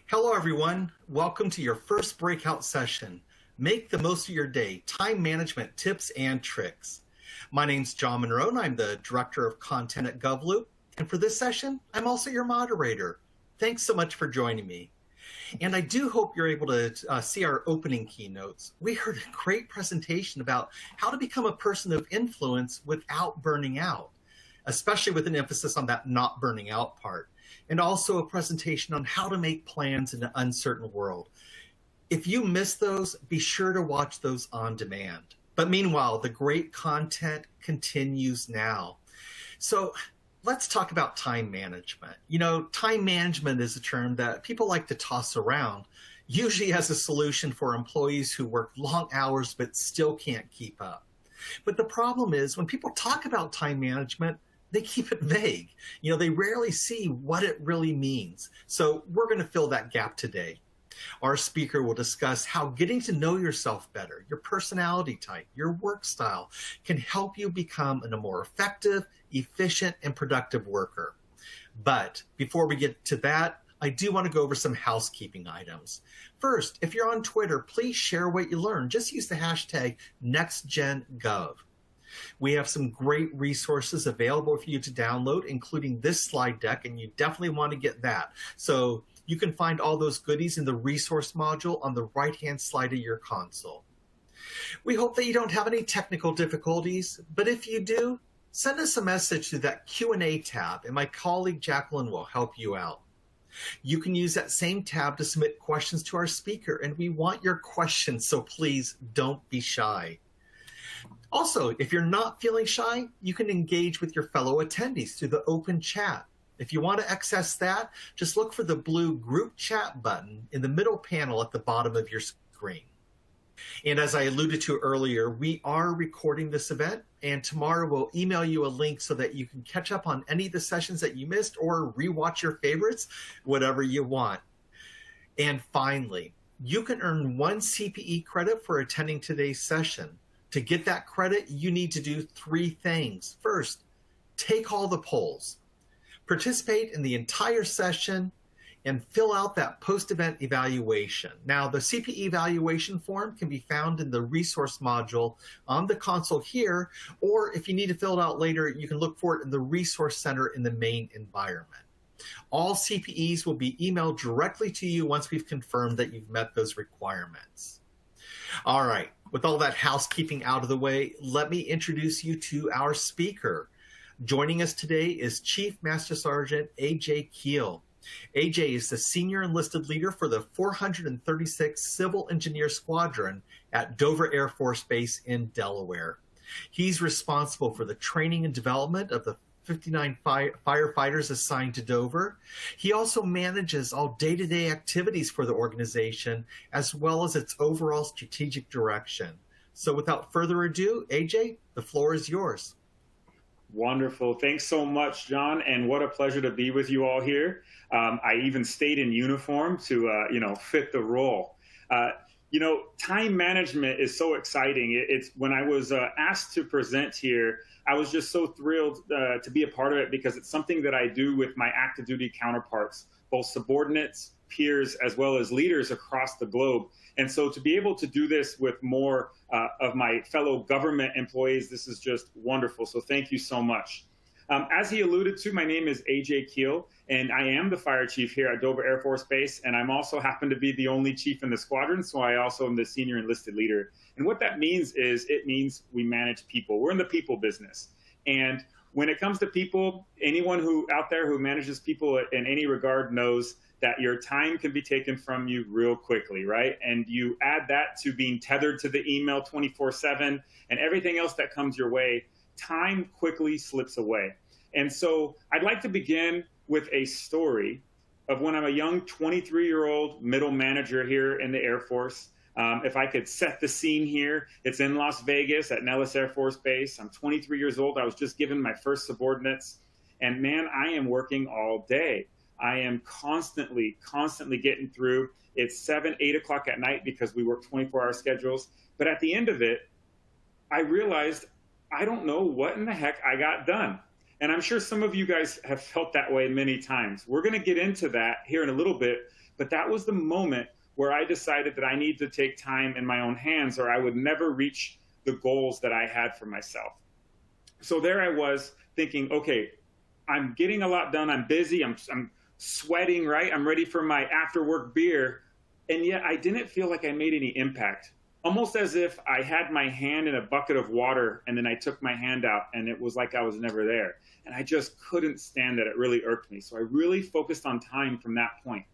Hello, everyone. Welcome to your first breakout session. Make the most of your day, time management tips and tricks. My name's John Monroe, and I'm the Director of Content at GovLoop. And for this session, I'm also your moderator. Thanks so much for joining me. And I do hope you're able to see our opening keynotes. We heard a great presentation about how to become a person of influence without burning out, especially with an emphasis on that not burning out part, and also a presentation on how to make plans in an uncertain world. If you missed those, be sure to watch those on demand. But meanwhile, the great content continues now. So let's talk about time management. You know, time management is a term that people like to toss around, usually as a solution for employees who work long hours but still can't keep up. But the problem is when people talk about time management, they keep it vague. You know, they rarely see what it really means. So we're going to fill that gap today. Our speaker will discuss how getting to know yourself better, your personality type, your work style, can help you become a more effective, efficient, and productive worker. But before we get to that, I do want to go over some housekeeping items. First, if you're on Twitter, please share what you learned. Just use the hashtag NextGenGov. We have some great resources available for you to download, including this slide deck, and you definitely want to get that. So you can find all those goodies in the resource module on the right-hand side of your console. We hope that you don't have any technical difficulties, but if you do, send us a message through that Q&A tab, and my colleague Jacqueline will help you out. You can use that same tab to submit questions to our speaker, and we want your questions, so please don't be shy. Also, if you're not feeling shy, you can engage with your fellow attendees through the open chat. If you want to access that, just look for the blue group chat button in the middle panel at the bottom of your screen. And as I alluded to earlier, we are recording this event, and tomorrow we'll email you a link so that you can catch up on any of the sessions that you missed or rewatch your favorites, whatever you want. And finally, you can earn 1 CPE credit for attending today's session. To get that credit, you need to do 3 things. First, take all the polls, participate in the entire session, and fill out that post-event evaluation. Now, the CPE evaluation form can be found in the resource module on the console here, or if you need to fill it out later, you can look for it in the resource center in the main environment. All CPEs will be emailed directly to you once we've confirmed that you've met those requirements. All right, with all that housekeeping out of the way, let me introduce you to our speaker. Joining us today is Chief Master Sergeant A.J. Keel. A.J. is the Senior Enlisted Leader for the 436th Civil Engineer Squadron at Dover Air Force Base in Delaware. He's responsible for the training and development of the 59 firefighters assigned to Dover. He also manages all day-to-day activities for the organization, as well as its overall strategic direction. So without further ado, AJ, the floor is yours. Wonderful. Thanks so much, John, and what a pleasure to be with you all here. I even stayed in uniform to, fit the role. Time management is so exciting. It's when I was asked to present here, I was just so thrilled to be a part of it because it's something that I do with my active duty counterparts, both subordinates, peers, as well as leaders across the globe. And so to be able to do this with more of my fellow government employees, this is just wonderful. So thank you so much. As he alluded to, my name is A.J. Keel, and I am the fire chief here at Dover Air Force Base, and I'm also happen to be the only chief in the squadron, so I also am the senior enlisted leader. And what that means is it means we manage people. We're in the people business. And when it comes to people, anyone who out there who manages people in any regard knows that your time can be taken from you real quickly, right? And you add that to being tethered to the email 24/7 and everything else that comes your way, time quickly slips away. And so I'd like to begin with a story of when I'm a young 23-year-old middle manager here in the Air Force. If I could set the scene here, it's in Las Vegas at Nellis Air Force Base. I'm 23 years old. I was just given my first subordinates. And man, I am working all day. I am constantly getting through. It's 7, 8 o'clock at night because we work 24-hour schedules. But at the end of it, I realized I don't know what in the heck I got done. And I'm sure some of you guys have felt that way many times. We're going to get into that here in a little bit. But that was the moment where I decided that I need to take time in my own hands or I would never reach the goals that I had for myself. So there I was thinking, okay, I'm getting a lot done. I'm busy. I'm sweating, right? I'm ready for my after work beer. And yet I didn't feel like I made any impact. Almost as if I had my hand in a bucket of water and then I took my hand out and it was like I was never there. And I just couldn't stand that. It really irked me. So I really focused on time from that point.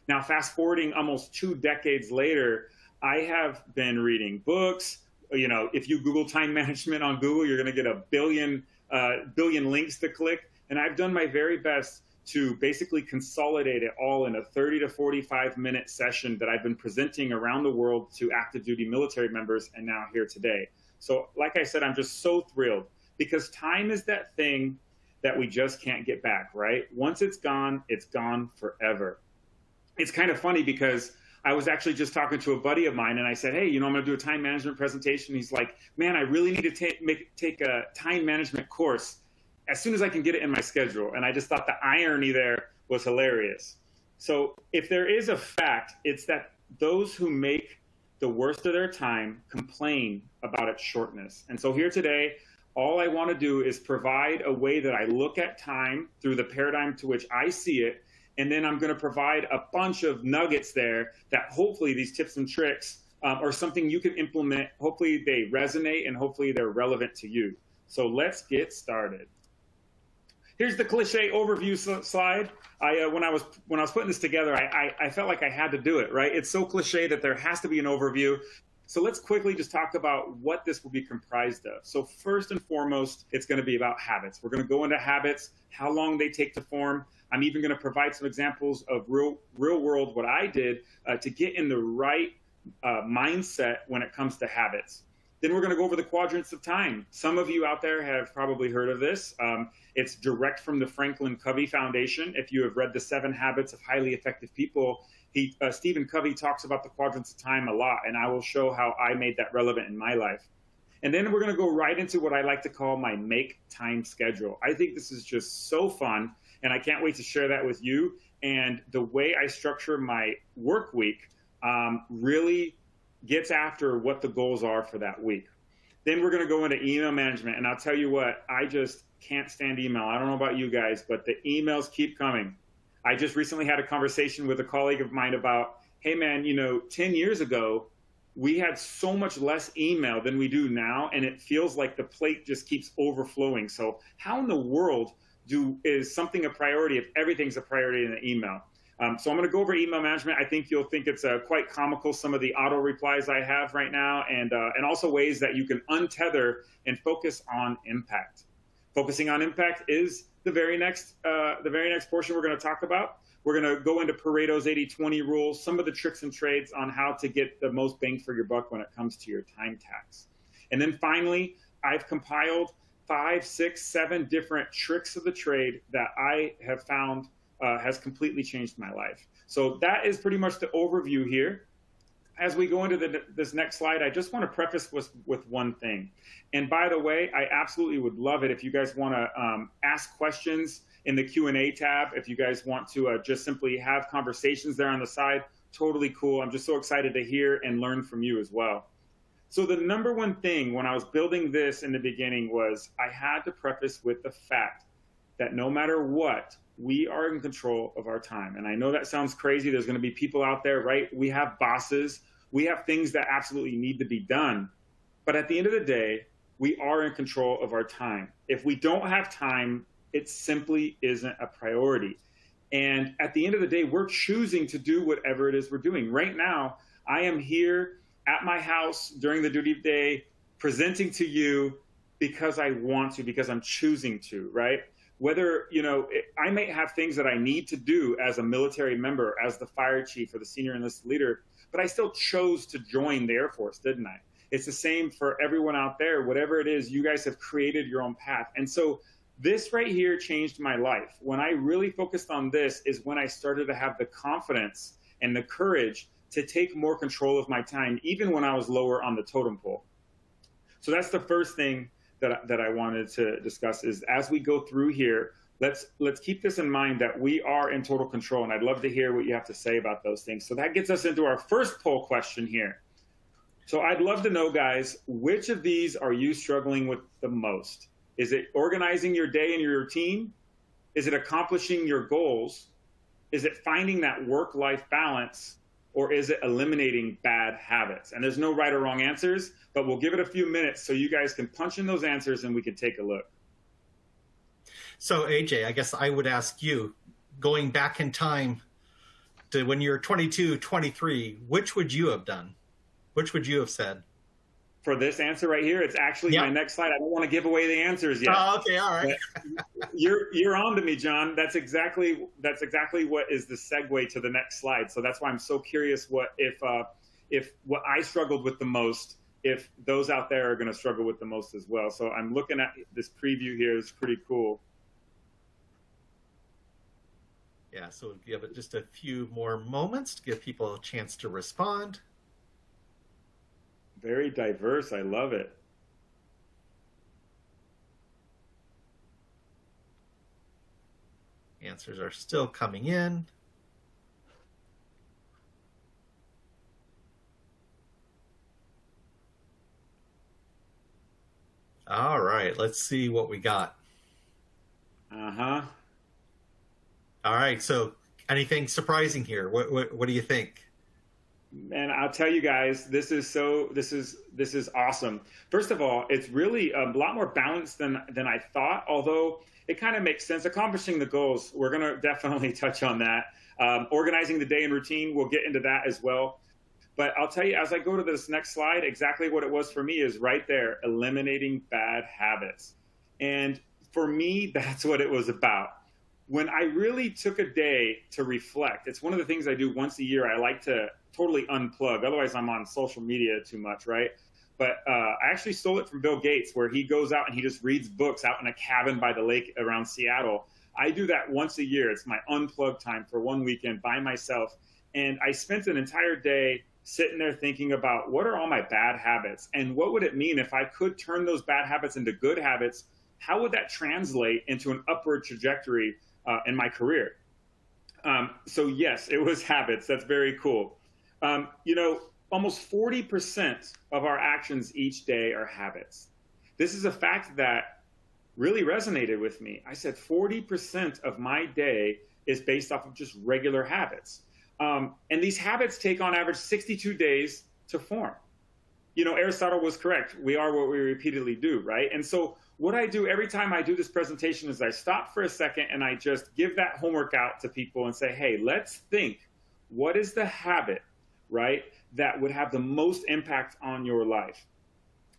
Now, fast forwarding almost 2 decades later, I have been reading books. You know, if you Google time management on Google, you're going to get a billion links to click. And I've done my very best to basically consolidate it all in a 30 to 45 minute session that I've been presenting around the world to active duty military members and now here today. So like I said, I'm just so thrilled because time is that thing that we just can't get back, right? Once it's gone forever. It's kind of funny because I was actually just talking to a buddy of mine and I said, hey, you know, I'm going to do a time management presentation. He's like, man, I really need to take a time management course as soon as I can get it in my schedule. And I just thought the irony there was hilarious. So if there is a fact, it's that those who make the worst of their time complain about its shortness. And so here today, all I want to do is provide a way that I look at time through the paradigm to which I see it. And then I'm going to provide a bunch of nuggets there that hopefully these tips and tricks are something you can implement. Hopefully they resonate and hopefully they're relevant to you. So let's get started. Here's the cliche overview slide. When I was putting this together, I felt like I had to do it, right? It's so cliche that there has to be an overview. So let's quickly just talk about what this will be comprised of. So first and foremost, it's going to be about habits. We're going to go into habits, how long they take to form. I'm even going to provide some examples of real world what I did to get in the right mindset when it comes to habits. Then we're going to go over the quadrants of time. Some of you out there have probably heard of this. It's direct from the Franklin Covey Foundation. If you have read The 7 Habits of Highly Effective People, Stephen Covey talks about the quadrants of time a lot, and I will show how I made that relevant in my life. And then we're going to go right into what I like to call my make time schedule. I think this is just so fun, and I can't wait to share that with you. And the way I structure my work week really gets after what the goals are for that week. Then we're going to go into email management. And I'll tell you what, I just can't stand email. I don't know about you guys, but the emails keep coming. I just recently had a conversation with a colleague of mine about, hey man, you know, 10 years ago, we had so much less email than we do now. And it feels like the plate just keeps overflowing. So how in the world is something a priority if everything's a priority in the email? So I'm going to go over email management. I think you'll think it's quite comical, some of the auto replies I have right now, and also ways that you can untether and focus on impact. Focusing on impact is the very next portion we're going to talk about. We're going to go into Pareto's 80-20 rules, some of the tricks and trades on how to get the most bang for your buck when it comes to your time tax. And then finally, I've compiled 5, 6, 7 different tricks of the trade that I have found has completely changed my life. So that is pretty much the overview here. As we go into this next slide, I just want to preface with one thing. And by the way, I absolutely would love it if you guys want to ask questions in the Q&A tab. If you guys want to just simply have conversations there on the side, totally cool. I'm just so excited to hear and learn from you as well. So the number one thing when I was building this in the beginning was I had to preface with the fact that no matter what, we are in control of our time. And I know that sounds crazy. There's going to be people out there, right? We have bosses. We have things that absolutely need to be done. But at the end of the day, we are in control of our time. If we don't have time, it simply isn't a priority. And at the end of the day, we're choosing to do whatever it is we're doing. Right now, I am here at my house during the duty day, presenting to you because I want to, because I'm choosing to, right? Whether, you know, I may have things that I need to do as a military member, as the fire chief or the senior enlisted leader, but I still chose to join the Air Force, didn't I? It's the same for everyone out there. Whatever it is, you guys have created your own path. And so this right here changed my life. When I really focused on this is when I started to have the confidence and the courage to take more control of my time, even when I was lower on the totem pole. So that's the first thing that I wanted to discuss is as we go through here, let's keep this in mind that we are in total control. And I'd love to hear what you have to say about those things. So that gets us into our first poll question here. So I'd love to know, guys, which of these are you struggling with the most? Is it organizing your day and your routine? Is it accomplishing your goals? Is it finding that work-life balance? Or is it eliminating bad habits? And there's no right or wrong answers, but we'll give it a few minutes so you guys can punch in those answers and we can take a look. So AJ, I guess I would ask you, going back in time to when you're 22, 23, which would you have done? Which would you have said? For this answer right here, it's actually my next slide. I don't want to give away the answers yet. Oh, okay, all right. You're on to me, John. That's exactly what is the segue to the next slide. So that's why I'm so curious if what I struggled with the most, if those out there are going to struggle with the most as well. So I'm looking at this preview here. It's pretty cool. Yeah, so we'll give it just a few more moments to give people a chance to respond. Very diverse. I love it. Answers are still coming in. All right, let's see what we got. Uh-huh. All right, so anything surprising here? What do you think? And I'll tell you guys, this is awesome. First of all, it's really a lot more balanced than I thought, although it kind of makes sense. Accomplishing the goals, we're going to definitely touch on that. Organizing the day and routine, we'll get into that as well. But I'll tell you, as I go to this next slide, exactly what it was for me is right there, eliminating bad habits. And for me, that's what it was about. When I really took a day to reflect, it's one of the things I do once a year. I like to totally unplug. Otherwise, I'm on social media too much, right? But I actually stole it from Bill Gates, where he goes out and he just reads books out in a cabin by the lake around Seattle. I do that once a year. It's my unplug time for one weekend by myself. And I spent an entire day sitting there thinking about what are all my bad habits and what would it mean if I could turn those bad habits into good habits? How would that translate into an upward trajectory in my career? So yes, it was habits. That's very cool. You know, almost 40% of our actions each day are habits. This is a fact that really resonated with me. I said 40% of my day is based off of just regular habits. And these habits take on average 62 days to form. You know, Aristotle was correct. We are what we repeatedly do, right? And so what I do every time I do this presentation is I stop for a second and I just give that homework out to people and say, hey, let's think, what is the habit, right, that would have the most impact on your life?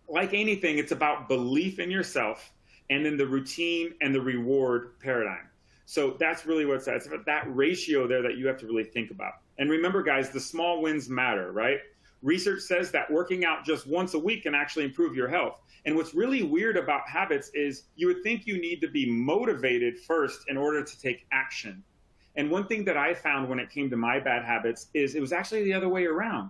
Like anything, it's about belief in yourself and then the routine and the reward paradigm. So that's really what it's about that ratio there that you have to really think about. And remember, guys, the small wins matter, right? Research says that working out just once a week can actually improve your health. And what's really weird about habits is you would think you need to be motivated first in order to take action. And one thing that I found when it came to my bad habits is it was actually the other way around.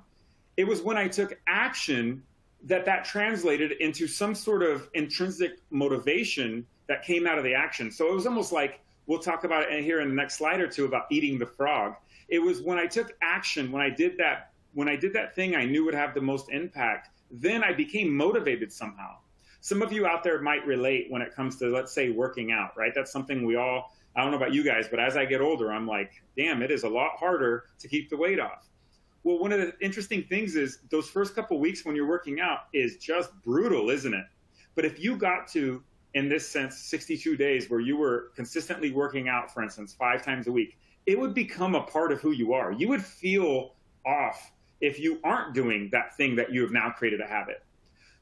It was when I took action that translated into some sort of intrinsic motivation that came out of the action. So it was almost like, we'll talk about it here in the next slide or two about eating the frog. It was when I took action, when I did that thing I knew would have the most impact, then I became motivated somehow. Some of you out there might relate when it comes to, let's say, working out, right? That's something we all, I don't know about you guys, but as I get older, I'm like, damn, it is a lot harder to keep the weight off. Well, one of the interesting things is those first couple weeks when you're working out is just brutal, isn't it? But if you got to, in this sense, 62 days where you were consistently working out, for instance, 5 times a week, it would become a part of who you are. You would feel off if you aren't doing that thing that you have now created a habit.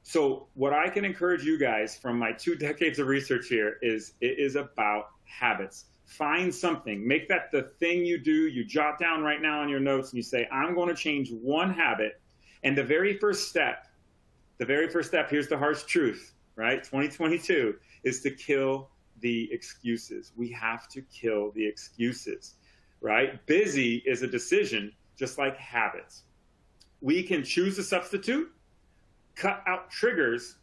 So what I can encourage you guys from my 2 decades of research here is it is about habits. Find something, make that the thing you do, you jot down right now on your notes and you say, I'm going to change one habit. And the very first step, here's the harsh truth, right? 2022 is to kill the excuses. We have to kill the excuses, right? Busy is a decision, just like habits. We can choose a substitute, cut out triggers,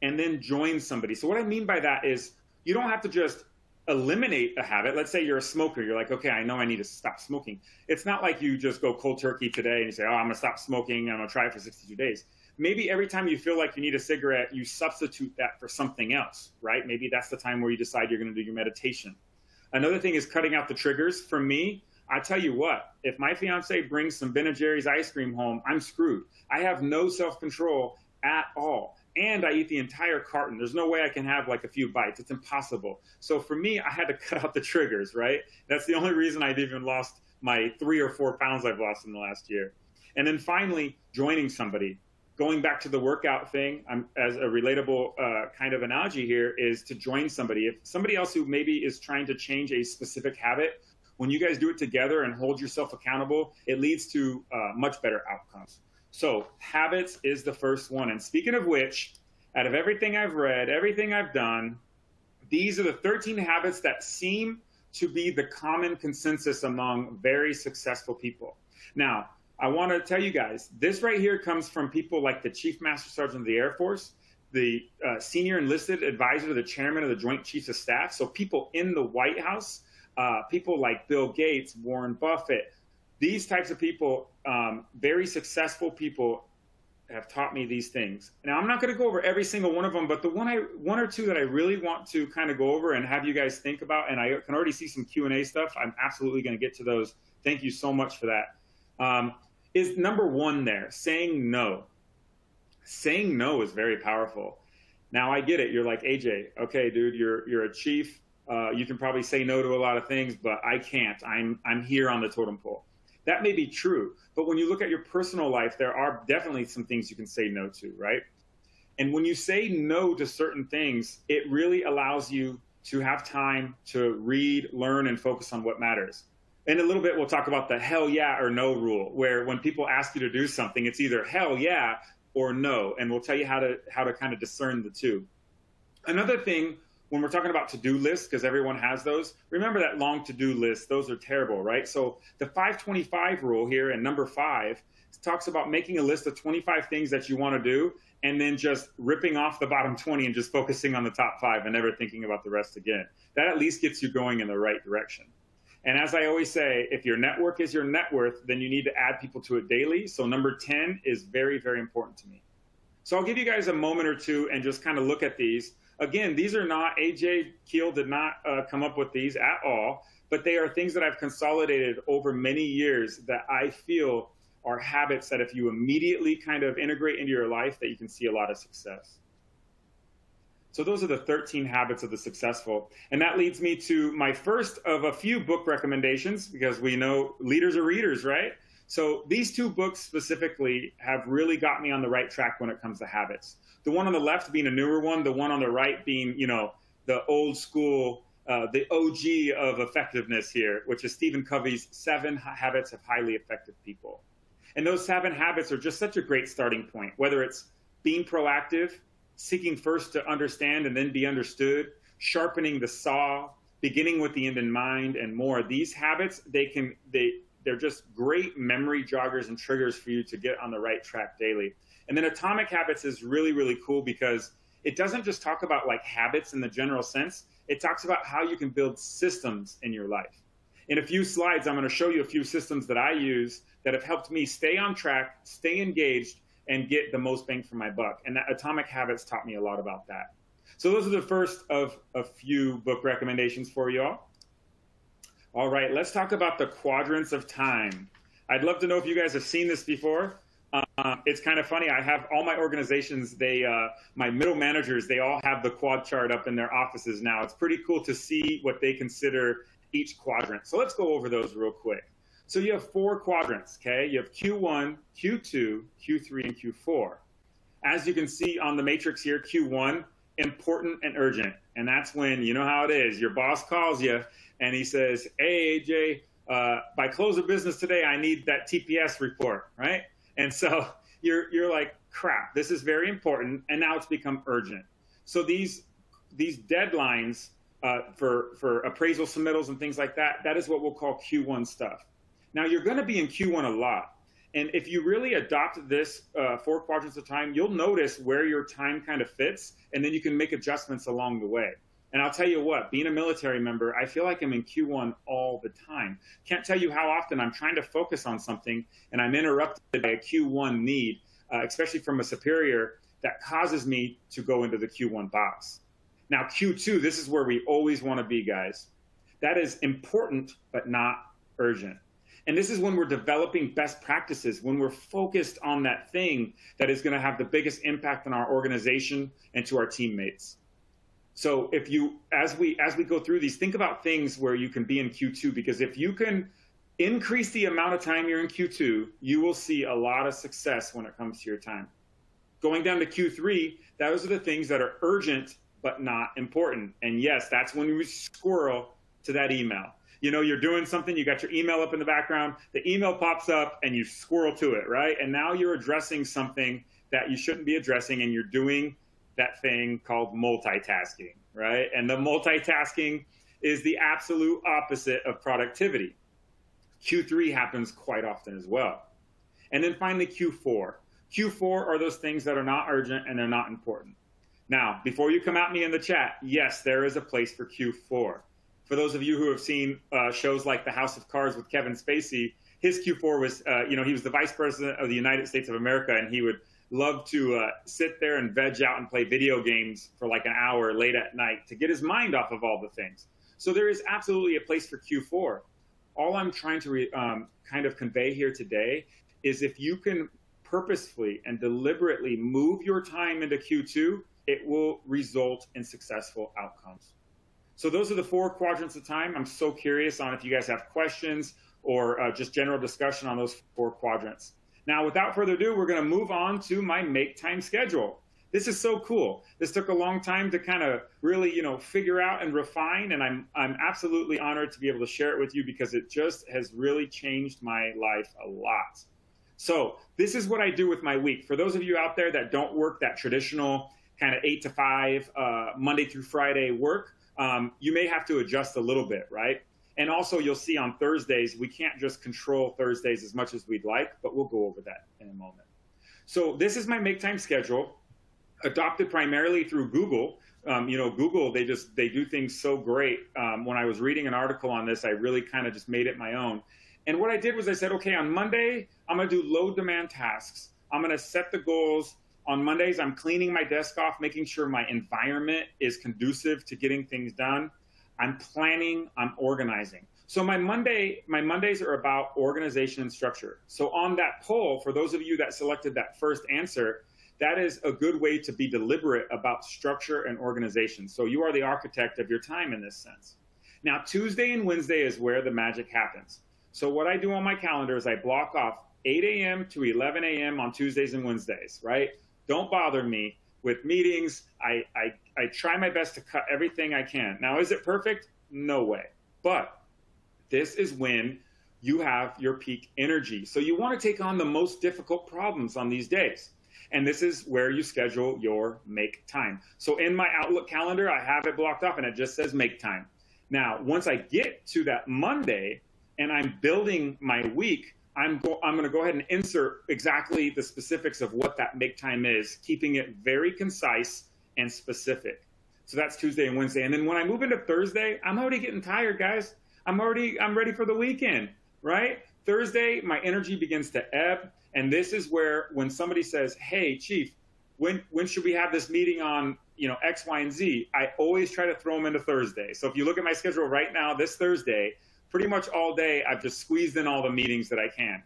and then join somebody. So what I mean by that is you don't have to just eliminate a habit. Let's say you're a smoker. You're like, okay, I know I need to stop smoking. It's not like you just go cold turkey today and you say, oh, I'm going to stop smoking. I'm going to try it for 62 days. Maybe every time you feel like you need a cigarette, you substitute that for something else, right? Maybe that's the time where you decide you're going to do your meditation. Another thing is cutting out the triggers. For me, I tell you what, if my fiance brings some Ben & Jerry's ice cream home, I'm screwed. I have no self-control at all. And I eat the entire carton. There's no way I can have like a few bites. It's impossible. So for me, I had to cut out the triggers, right? That's the only reason I've even lost my 3 or 4 pounds I've lost in the last year. And then finally, joining somebody. Going back to the workout thing, as a relatable kind of analogy here is to join somebody. If somebody else who maybe is trying to change a specific habit, when you guys do it together and hold yourself accountable, it leads to much better outcomes. So habits is the first one. And speaking of which, out of everything I've read, everything I've done, these are the 13 habits that seem to be the common consensus among very successful people. Now, I want to tell you guys, this right here comes from people like the Chief Master Sergeant of the Air Force, the Senior Enlisted Advisor to the Chairman of the Joint Chiefs of Staff, so people in the White House, people like Bill Gates, Warren Buffett, these types of people, very successful people, have taught me these things. Now, I'm not going to go over every single one of them, but the one or two that I really want to kind of go over and have you guys think about, and I can already see some Q&A stuff. I'm absolutely going to get to those. Thank you so much for that. Is number one there, saying no. Saying no is very powerful. Now, I get it. You're like, AJ, okay, dude, you're a chief. You can probably say no to a lot of things, but I can't. I'm here on the totem pole. That may be true, but when you look at your personal life, there are definitely some things you can say no to, right? And when you say no to certain things, it really allows you to have time to read, learn, and focus on what matters. In a little bit, we'll talk about the hell yeah or no rule, where when people ask you to do something, it's either hell yeah or no, and we'll tell you how to kind of discern the two. Another thing, when we're talking about to-do lists, because everyone has those, remember that long to-do list. Those are terrible, right? So the 5-25 rule here in number 5 talks about making a list of 25 things that you want to do and then just ripping off the bottom 20 and just focusing on the top 5 and never thinking about the rest again. That at least gets you going in the right direction. And as I always say, if your network is your net worth, then you need to add people to it daily. So number 10 is very, very important to me. So I'll give you guys a moment or two and just kind of look at these. Again, these are not, AJ Keel did not come up with these at all, but they are things that I've consolidated over many years that I feel are habits that if you immediately kind of integrate into your life, that you can see a lot of success. So those are the 13 habits of the successful. And that leads me to my first of a few book recommendations, because we know leaders are readers, right? So these 2 books specifically have really got me on the right track when it comes to habits. The one on the left being a newer one, the one on the right being, you know, the old school, the OG of effectiveness here, which is Stephen Covey's 7 Habits of Highly Effective People. And those 7 habits are just such a great starting point, whether it's being proactive, seeking first to understand and then be understood, sharpening the saw, beginning with the end in mind, and more. These habits, they're just great memory joggers and triggers for you to get on the right track daily. And then Atomic Habits is really, really cool because it doesn't just talk about like habits in the general sense. It talks about how you can build systems in your life. In a few slides, I'm going to show you a few systems that I use that have helped me stay on track, stay engaged, and get the most bang for my buck. And that Atomic Habits taught me a lot about that. So those are the first of a few book recommendations for you all. All right, let's talk about the quadrants of time. I'd love to know if you guys have seen this before. It's kind of funny. I have all my organizations, my middle managers, they all have the quad chart up in their offices now. It's pretty cool to see what they consider each quadrant. So let's go over those real quick. So you have 4 quadrants, okay? You have Q1, Q2, Q3, and Q4. As you can see on the matrix here, Q1, important and urgent. And that's when, you know how it is, your boss calls you and he says, hey, AJ, by close of business today, I need that TPS report, right? And so you're like, crap, this is very important. And now it's become urgent. So these deadlines for appraisal submittals and things like that, that is what we'll call Q1 stuff. Now, you're going to be in Q1 a lot. And if you really adopt this 4 quadrants of time, you'll notice where your time kind of fits, and then you can make adjustments along the way. And I'll tell you what, being a military member, I feel like I'm in Q1 all the time. Can't tell you how often I'm trying to focus on something and I'm interrupted by a Q1 need, especially from a superior, that causes me to go into the Q1 box. Now, Q2, this is where we always want to be, guys. That is important, but not urgent. And this is when we're developing best practices, when we're focused on that thing that is going to have the biggest impact on our organization and to our teammates. So if you, as we go through these, think about things where you can be in Q2, because if you can increase the amount of time you're in Q2, you will see a lot of success when it comes to your time. Going down to Q3, those are the things that are urgent but not important. And yes, that's when we squirrel to that email. You know, you're doing something, you got your email up in the background, the email pops up and you squirrel to it, right? And now you're addressing something that you shouldn't be addressing, and you're doing that thing called multitasking, right? And the multitasking is the absolute opposite of productivity. Q3 happens quite often as well. And then finally, Q4. Q4 are those things that are not urgent and they're not important. Now, before you come at me in the chat, yes, there is a place for Q4. For those of you who have seen shows like The House of Cards with Kevin Spacey, his Q4 was, he was the Vice President of the United States of America, and he would love to sit there and veg out and play video games for like an hour late at night to get his mind off of all the things. So there is absolutely a place for Q4. All I'm trying to kind of convey here today is if you can purposefully and deliberately move your time into Q2, it will result in successful outcomes. So those are the 4 quadrants of time. I'm so curious on if you guys have questions or just general discussion on those 4 quadrants. Now, without further ado, we're going to move on to my make time schedule. This is so cool. This took a long time to kind of really, figure out and refine, and I'm absolutely honored to be able to share it with you because it just has really changed my life a lot. So this is what I do with my week. For those of you out there that don't work that traditional kind of 8 to 5 Monday through Friday work, you may have to adjust a little bit, right? And also you'll see on Thursdays, we can't just control Thursdays as much as we'd like, but we'll go over that in a moment. So this is my make time schedule, adopted primarily through Google. Google, they do things so great. When I was reading an article on this, I really kind of just made it my own. And what I did was I said, okay, on Monday, I'm going to do low demand tasks. I'm going to set the goals. On Mondays, I'm cleaning my desk off, making sure my environment is conducive to getting things done. I'm planning, I'm organizing. So my Mondays are about organization and structure. So on that poll, for those of you that selected that first answer, that is a good way to be deliberate about structure and organization. So you are the architect of your time in this sense. Now, Tuesday and Wednesday is where the magic happens. So what I do on my calendar is I block off 8 a.m. to 11 a.m. on Tuesdays and Wednesdays, right? Don't bother me with meetings. I try my best to cut everything I can. Now, is it perfect? No way. But this is when you have your peak energy. So you want to take on the most difficult problems on these days. And this is where you schedule your make time. So in my Outlook calendar, I have it blocked off and it just says make time. Now, once I get to that Monday and I'm building my week, I'm going to go ahead and insert exactly the specifics of what that make time is, keeping it very concise and specific. So that's Tuesday and Wednesday. And then when I move into Thursday, I'm already getting tired, guys. I'm ready for the weekend, right? Thursday, my energy begins to ebb. And this is where when somebody says, hey, Chief, when should we have this meeting on, X, Y, and Z? I always try to throw them into Thursday. So if you look at my schedule right now, this Thursday, pretty much all day, I've just squeezed in all the meetings that I can.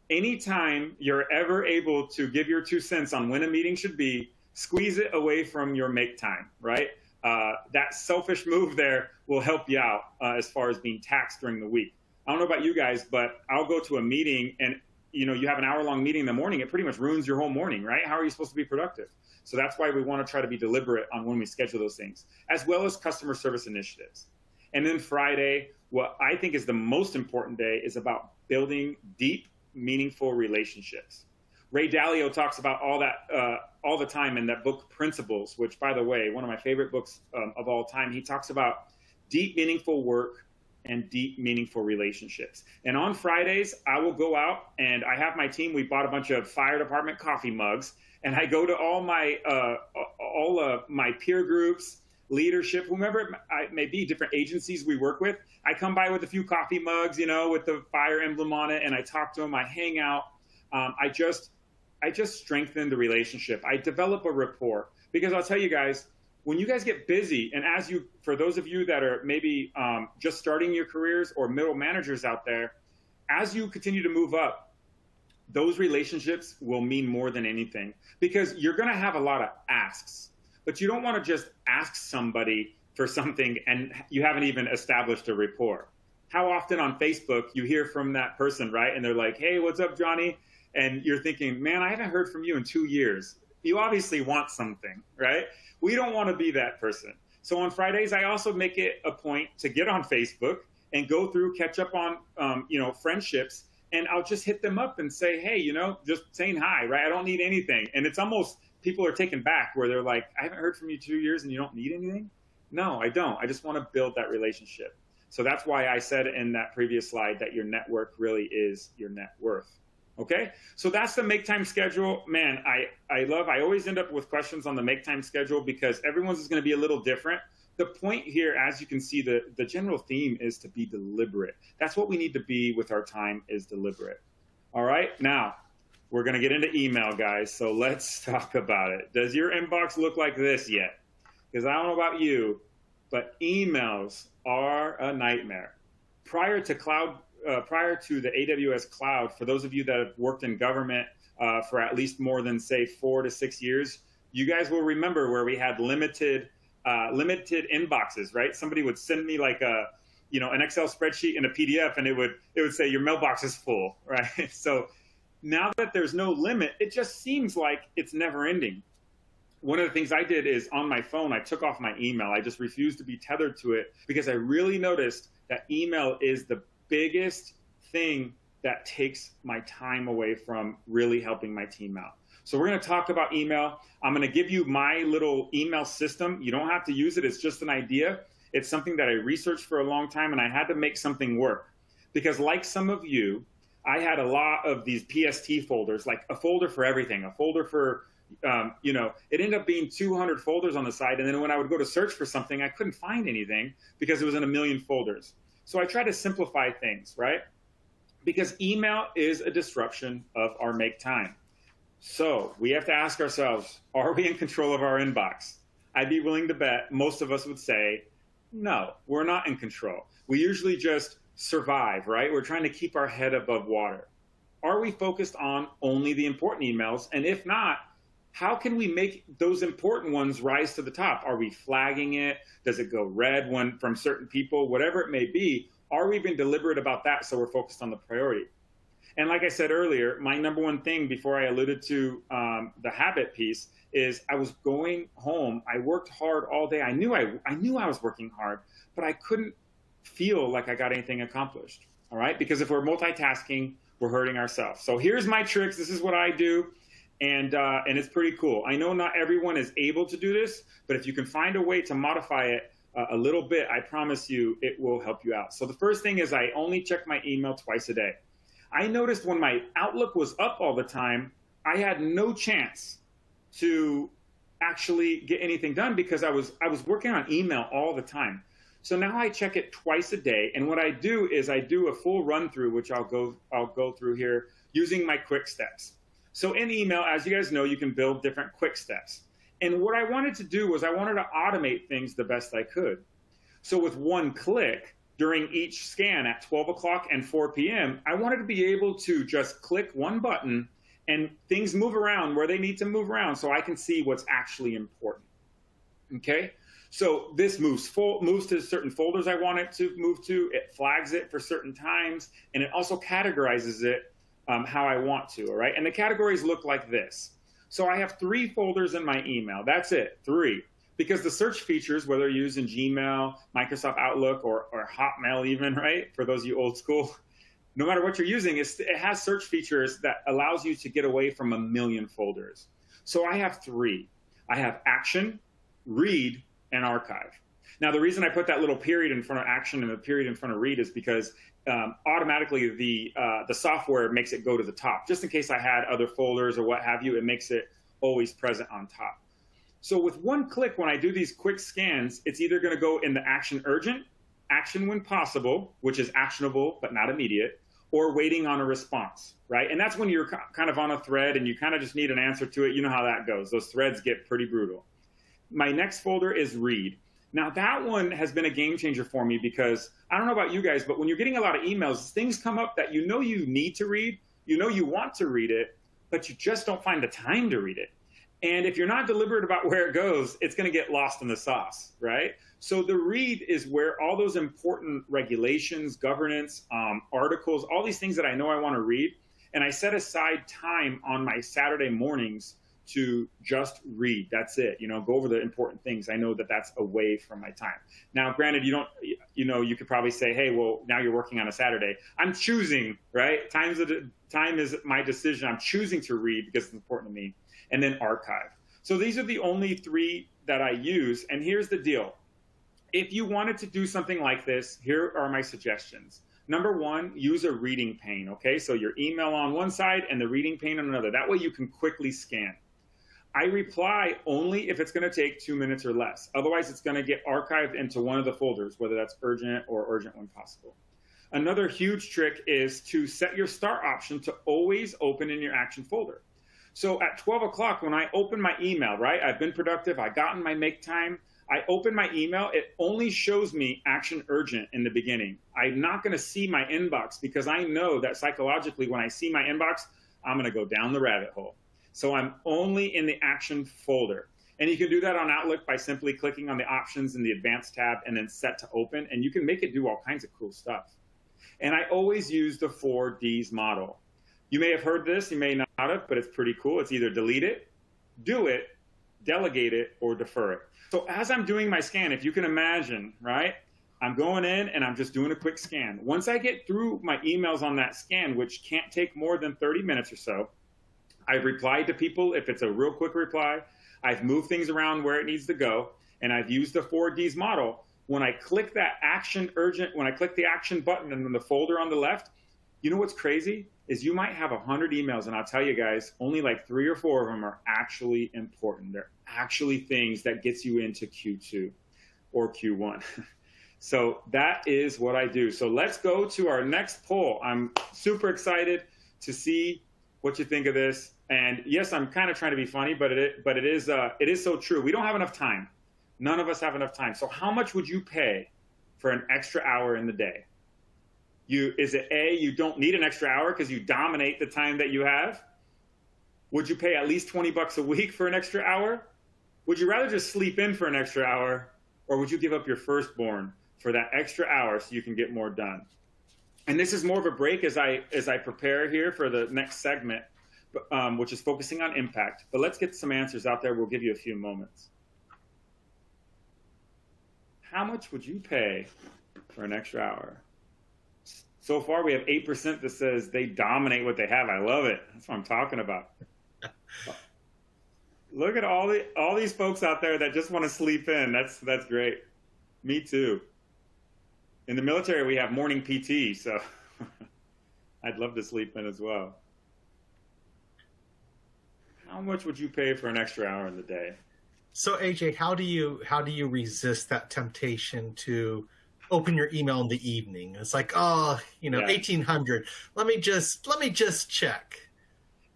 Anytime you're ever able to give your 2 cents on when a meeting should be, squeeze it away from your make time, right? That selfish move there will help you out as far as being taxed during the week. I don't know about you guys, but I'll go to a meeting and you have an hour-long meeting in the morning, it pretty much ruins your whole morning, right? How are you supposed to be productive? So that's why we want to try to be deliberate on when we schedule those things, as well as customer service initiatives. And then Friday, what I think is the most important day is about building deep, meaningful relationships. Ray Dalio talks about all that all the time in that book, Principles, which, by the way, one of my favorite books of all time. He talks about deep, meaningful work and deep, meaningful relationships. And on Fridays, I will go out and I have my team. We bought a bunch of fire department coffee mugs, and I go to all my peer groups, leadership, whomever it may be, different agencies we work with. I come by with a few coffee mugs, you know, with the fire emblem on it, and I talk to them, I hang out. I just strengthen the relationship. I develop a rapport, because I'll tell you guys, when you guys get busy, and for those of you that are maybe just starting your careers or middle managers out there, as you continue to move up, those relationships will mean more than anything, because you're going to have a lot of asks, but you don't want to just ask somebody for something and you haven't even established a rapport. How often on Facebook you hear from that person, right? And they're like, hey, what's up, Johnny? And you're thinking, man, I haven't heard from you in 2 years. You obviously want something, right? We don't want to be that person. So on Fridays, I also make it a point to get on Facebook and go through, catch up on, friendships. And I'll just hit them up and say, hey, just saying hi, right? I don't need anything. And it's almost, people are taken back where they're like, I haven't heard from you 2 years and you don't need anything? No, I don't. I just want to build that relationship. So that's why I said in that previous slide that your network really is your net worth. Okay, so that's the make time schedule. Man, I always end up with questions on the make time schedule because everyone's is going to be a little different. The point here, as you can see, the general theme is to be deliberate. That's what we need to be with our time, is deliberate. All right, now we're going to get into email, guys. So let's talk about it. Does your inbox look like this yet? Because I don't know about you, but emails are a nightmare. Prior to the AWS cloud, for those of you that have worked in government for at least more than, say, 4 to 6 years, you guys will remember where we had limited inboxes, right? Somebody would send me like an Excel spreadsheet in a PDF, and it would say your mailbox is full, right? So now that there's no limit, it just seems like it's never ending. One of the things I did is on my phone, I took off my email. I just refused to be tethered to it because I really noticed that email is the biggest thing that takes my time away from really helping my team out. So we're going to talk about email. I'm going to give you my little email system. You don't have to use it. It's just an idea. It's something that I researched for a long time, and I had to make something work. Because like some of you, I had a lot of these PST folders, like a folder for everything, a folder for, it ended up being 200 folders on the side. And then when I would go to search for something, I couldn't find anything because it was in a million folders. So I try to simplify things, right? Because email is a disruption of our make time. So we have to ask ourselves, are we in control of our inbox? I'd be willing to bet most of us would say, no, we're not in control. We usually just survive, right? We're trying to keep our head above water. Are we focused on only the important emails? And if not, how can we make those important ones rise to the top? Are we flagging it? Does it go red from certain people? Whatever it may be, are we being deliberate about that so we're focused on the priority? And like I said earlier, my number one thing before I alluded to the habit piece is I was going home. I worked hard all day. I knew I was working hard, but I couldn't feel like I got anything accomplished, all right? Because if we're multitasking, we're hurting ourselves. So here's my tricks. This is what I do. And it's pretty cool. I know not everyone is able to do this, but if you can find a way to modify it a little bit, I promise you it will help you out. So the first thing is I only check my email twice a day. I noticed when my Outlook was up all the time, I had no chance to actually get anything done because I was working on email all the time. So now I check it twice a day. And what I do is I do a full run through, which I'll go through here using my quick steps. So in email, as you guys know, you can build different quick steps. And what I wanted to do was I wanted to automate things the best I could. So with one click during each scan at 12 o'clock and 4 p.m., I wanted to be able to just click one button and things move around where they need to move around so I can see what's actually important. Okay? So this moves to certain folders I want it to move to. It flags it for certain times, and it also categorizes it how I want to, all right? And the categories look like this. So I have 3 folders in my email. That's it, 3. Because the search features, whether you're using Gmail, Microsoft Outlook, or Hotmail even, right? For those of you old school, no matter what you're using, it has search features that allows you to get away from a million folders. So I have 3. I have action, read, and archive. Now, the reason I put that little period in front of action and the period in front of read is because automatically the software makes it go to the top. Just in case I had other folders or what have you, it makes it always present on top. So with one click, when I do these quick scans, it's either going to go in the action urgent, action when possible, which is actionable but not immediate, or waiting on a response, right? And that's when you're kind of on a thread and you kind of just need an answer to it. You know how that goes. Those threads get pretty brutal. My next folder is read. Now that one has been a game changer for me because I don't know about you guys, but when you're getting a lot of emails, things come up that you know you need to read, you know you want to read it, but you just don't find the time to read it. And if you're not deliberate about where it goes, it's going to get lost in the sauce, right? So the read is where all those important regulations, governance, articles, all these things that I know I want to read. And I set aside time on my Saturday mornings to just read. That's it. You know, go over the important things. I know that that's away from my time. Now, granted, you could probably say, hey, well, now you're working on a Saturday. I'm choosing, right? Time is my decision. I'm choosing to read because it's important to me. And then archive. So these are the only three that I use. And here's the deal. If you wanted to do something like this, here are my suggestions. Number one, use a reading pane, okay? So your email on one side and the reading pane on another. That way you can quickly scan. I reply only if it's going to take 2 minutes or less. Otherwise, it's going to get archived into one of the folders, whether that's urgent or urgent when possible. Another huge trick is to set your start option to always open in your action folder. So at 12 o'clock, when I open my email, right, I've been productive, I've gotten my make time, I open my email, it only shows me action urgent in the beginning. I'm not going to see my inbox because I know that psychologically when I see my inbox, I'm going to go down the rabbit hole. So I'm only in the action folder. And you can do that on Outlook by simply clicking on the options in the advanced tab and then set to open, and you can make it do all kinds of cool stuff. And I always use the 4Ds model. You may have heard this, you may not have, but it's pretty cool. It's either delete it, do it, delegate it, or defer it. So as I'm doing my scan, if you can imagine, right, I'm going in and I'm just doing a quick scan. Once I get through my emails on that scan, which can't take more than 30 minutes or so, I've replied to people if it's a real quick reply. I've moved things around where it needs to go, and I've used the 4Ds model. When I click that action urgent, when I click the action button and then the folder on the left, you know what's crazy? Is you might have 100 emails, and I'll tell you guys, only like 3 or 4 of them are actually important. They're actually things that gets you into Q2 or Q1. So that is what I do. So let's go to our next poll. I'm super excited to see what you think of this. And yes, I'm kind of trying to be funny, but it is so true. We don't have enough time. None of us have enough time. So how much would you pay for an extra hour in the day? Is it A, you don't need an extra hour because you dominate the time that you have? Would you pay at least 20 bucks a week for an extra hour? Would you rather just sleep in for an extra hour, or would you give up your firstborn for that extra hour so you can get more done? And this is more of a break as I prepare here for the next segment, which is focusing on impact. But let's get some answers out there. We'll give you a few moments. How much would you pay for an extra hour? So far, we have 8% that says they dominate what they have. I love it. That's what I'm talking about. Look at all these folks out there that just want to sleep in. That's great. Me too. In the military, we have morning PT, so I'd love to sleep in as well. How much would you pay for an extra hour in the day? So AJ, how do you resist that temptation to open your email in the evening? It's like, oh, you know, 1800. Let me just check.